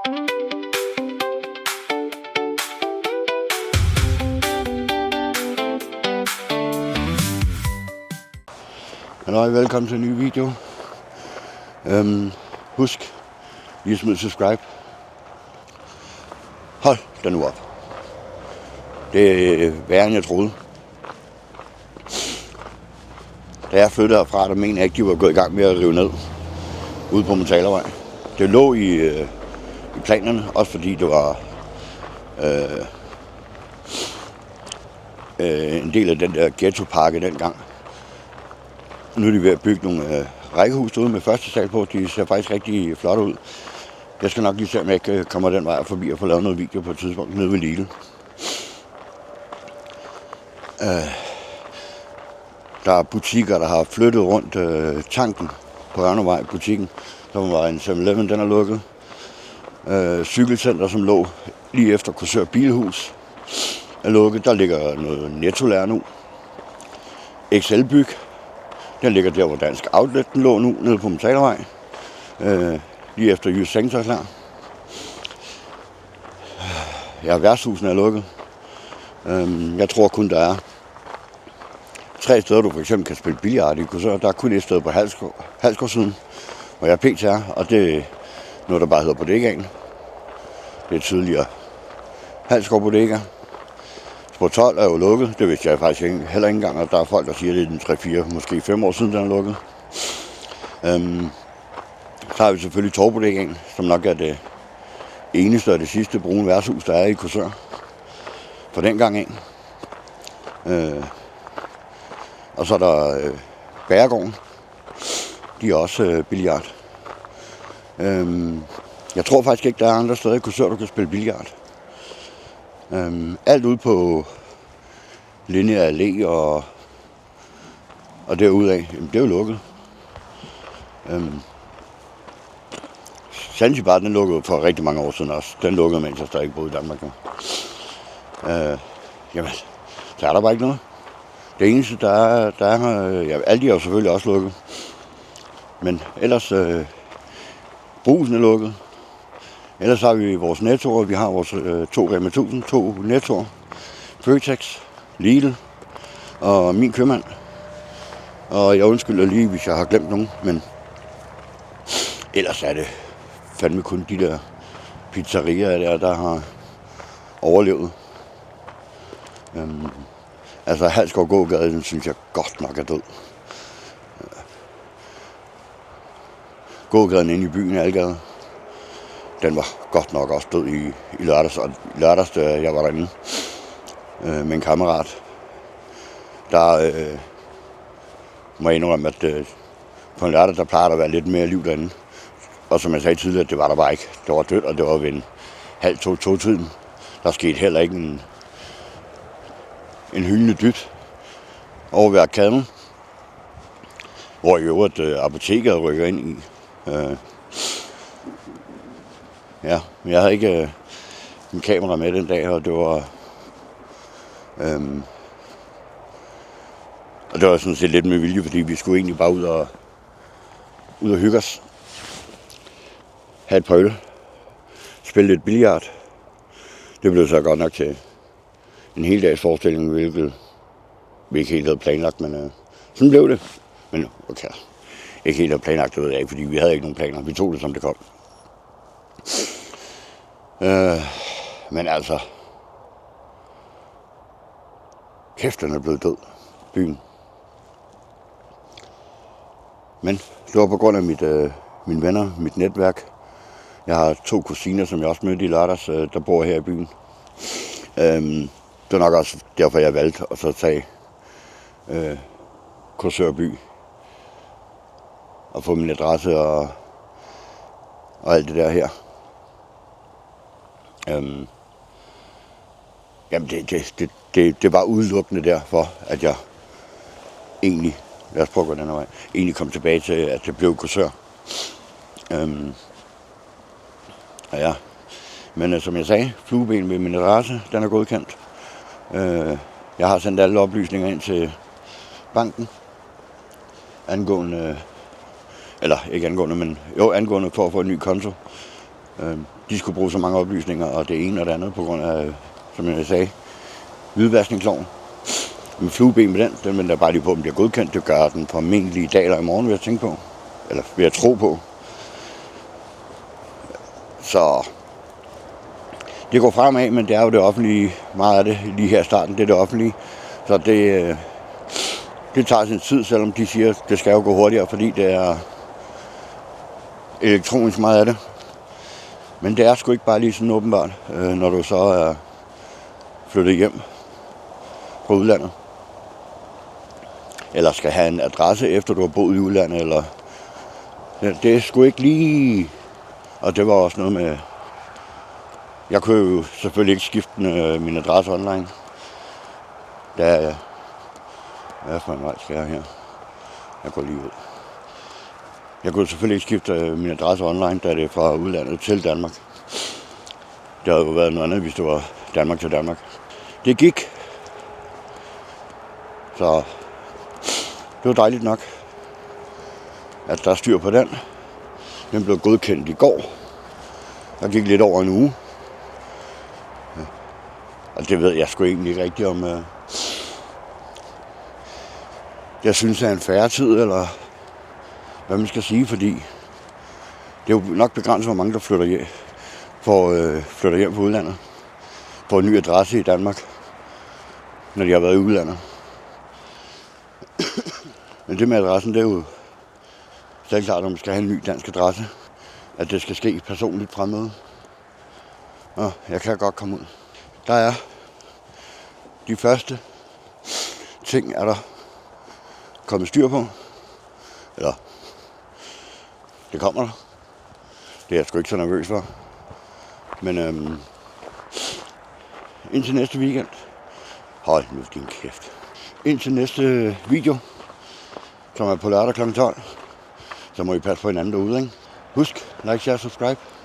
Hallo, velkommen til en ny video. Husk lige at smide subscribe. Hold da nu op. Det er værre end jeg troede. Da jeg flyttede herfra, der mener jeg ikke, de var gået i gang med at rive ned ude på Motalavej. Det lå i planerne, også fordi det var en del af den der ghettopakke dengang. Nu er de ved at bygge nogle rækkehus derude med første sal på. De ser faktisk rigtig flotte ud. Jeg skal nok lige se, om jeg ikke kommer den vej forbi og få lavet noget video på et tidspunkt nede ved Lidl. Der er butikker, der har flyttet rundt tanken på Ørnevej, butikken. Der var en 7-Eleven, den er lukket. Cykelcenter, som lå lige efter Korsør Bilhus, er lukket. Der ligger noget Netto-lær nu. XL-byg. Den ligger der, hvor Dansk Outlet den lå nu, nede på Motalavej. Lige efter Jysk Sengetøjslær. Ja, værtshusene er lukket. Jeg tror kun, der er 3 steder, du for eksempel kan spille billard i Korsør. Der er kun et sted på Halsgårdsiden, hvor jeg pt. Er, og det er noget, der bare hedder Bodegaen. Det er tidligere Halsgård Bodega. Sport 12 er jo lukket. Det vidste jeg faktisk heller ikke engang, og der er folk, der siger, at det er 3-4, måske 5 år siden, den er lukket. Så har vi selvfølgelig Torbodegaen, som nok er det eneste og det sidste brune værtshus, der er i Korsør. For den gang af. Og så er der Bæregården. De er også billard. Jeg tror faktisk ikke, der er andre steder i Korsør, du kan spille billard. Alt ude på Linje Allé og derudaf, det er jo lukket. Zanzibar, den lukkede for rigtig mange år siden også. Den lukkede, mens jeg stadig boede i Danmark. Jamen, så er der bare ikke noget. Det eneste, der er ja, alle de er jo selvfølgelig også lukket. Men ellers, Brugsen er lukket. Ellers har vi vores Nettoer. Vi har vores 2 Rema 1000, 2 Nettoer, Føtex, Lidl og min købmand. Og jeg undskylder lige, hvis jeg har glemt nogen, men ellers er det fandme kun de der pizzerier der har overlevet. Altså Halsgård Gågade, den synes jeg godt nok er død. Gågaden inde i byen, Algade, den var godt nok også død i lørdags. Og i lørdags, da jeg var derinde med en kammerat, der må jeg indrømme, at på en lørdag, der plejer der at være lidt mere liv derinde. Og som jeg sagde tidligere, det var der bare ikke. Det var dødt, og det var ved 1:30-2-tiden. Der skete heller ikke en hyldende dyt over ved arkaden, hvor i øvrigt apoteket rykker ind i. Ja, men jeg havde ikke en kamera med den dag, og det var sådan set lidt med vilje, fordi vi skulle egentlig bare ud og hygge os. Have et par øl. Spille lidt billard. Det blev så godt nok til en hel dags forestilling, hvilket vi ikke helt havde planlagt, men sådan blev det. Men okay, ikke helt havde planlagt, det ved jeg ikke, fordi vi havde ikke nogen planer. Vi tog det, som det kom. Men altså, kæft, den er blevet død, byen. Men det var på grund af mine venner, mit netværk. Jeg har 2 kusiner, som jeg også mødte i lørdags, der bor her i byen. Det er nok også derfor, jeg valgte at så tage Korsør by og få min adresse og alt det der her. Jamen det var udelukkende derfor, at jeg egentlig, lad os prøve at gå den her vej, egentlig kom tilbage til, at det blev Korsør. Ja. Men som jeg sagde, flueben ved min adresse, den er godkendt. Jeg har sendt alle oplysninger ind til banken, angående, eller ikke angående, men jo angående for at få en ny konto. De skulle bruge så mange oplysninger, og det ene og det andet, på grund af, som jeg sagde, hvidvaskningsloven. En flueben med den venter bare lige på, om bliver godkendt. Det gør den formentlig i dag eller i morgen, vil jeg tænke på. Eller vil jeg tro på. Så det går fremad, men det er jo det offentlige, meget af det lige her i starten, det er det offentlige. Så det tager sin tid, selvom de siger, at det skal jo gå hurtigere, fordi det er elektronisk meget af det. Men det er sgu ikke bare lige sådan åbenbart, når du så er flyttet hjem fra udlandet. Eller skal have en adresse, efter du har boet i udlandet. Eller det er sgu ikke lige. Og det var også noget med. Jeg kunne jo selvfølgelig ikke skifte min adresse online. Hvad for en vej skal jeg her? Jeg går lige ud. Jeg kunne selvfølgelig ikke skifte min adresse online, da det er fra udlandet til Danmark. Det havde jo været noget andet, hvis det var Danmark til Danmark. Det gik. Så det var dejligt nok, at der er styr på den. Den blev godkendt i går. Der gik lidt over en uge. Og det ved jeg sgu egentlig ikke rigtigt om. Jeg synes, det er en færre tid, eller hvad man skal sige, fordi det er jo nok begrænset, hvor mange der flytter hjem fra udlandet. Får en ny adresse i Danmark, når de har været i udlandet. Men det med adressen, det er jo selv klart, at man skal have en ny dansk adresse. At det skal ske personligt fremmøde. Og jeg kan godt komme ud. Der er de første ting, er der kommet styr på. Eller det kommer der. Det er jeg sgu ikke så nervøs for. Men indtil næste weekend. Hold nu din kæft. Indtil næste video, som er på lørdag kl. 12. Så må I passe på hinanden derude, ikke? Husk, like, share, subscribe.